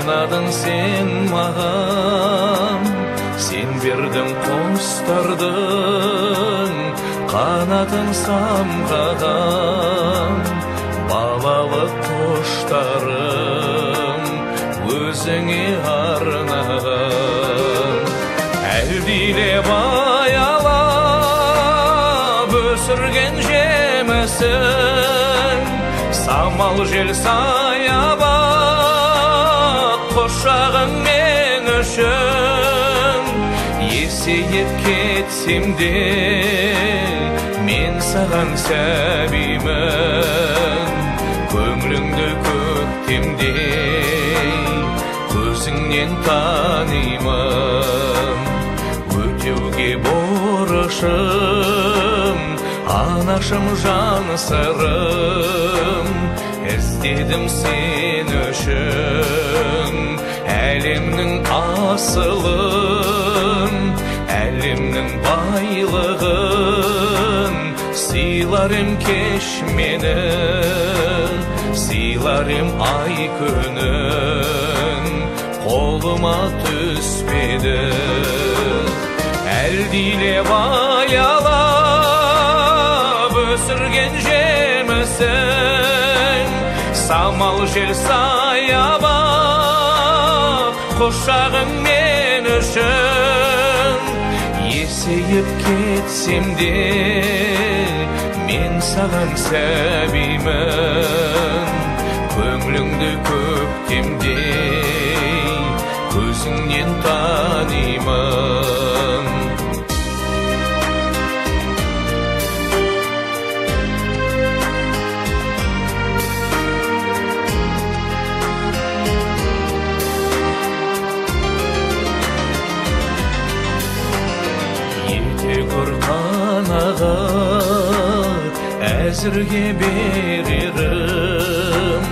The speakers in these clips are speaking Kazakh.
Сыйнадың сен маған, сен бердің құстардың қанатын самғаған. Балалық құштарым өзіңе арнаған. Әлдилеп аялап өсірген жемісің, самал жел саябақ құшағың мен үшін. Есейіп кетсем де мен саған сәбимін, көңіліңді көктемдей көзіңнен танимын. Өтеуге борышым, анашым жан сырым, іздедім сен үшін әлемнің асылын, әлемнің байлығын. Сыйларым кеш мені, сыйларым ай күнін, қолыма түспеді. Әлдилеп аялап өсірген жемісің, самал жел саябақ құшағың мен үшін. Есейіп кетсем де мен саған сәбимін, көңіліңді көктемдей көзіңнен танимын. Қанағат әзірге берерім,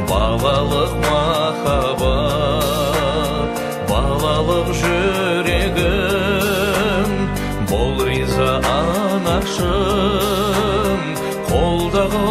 балалық махаббат, балалық жүрегім. Бол риза анашым, қолдағы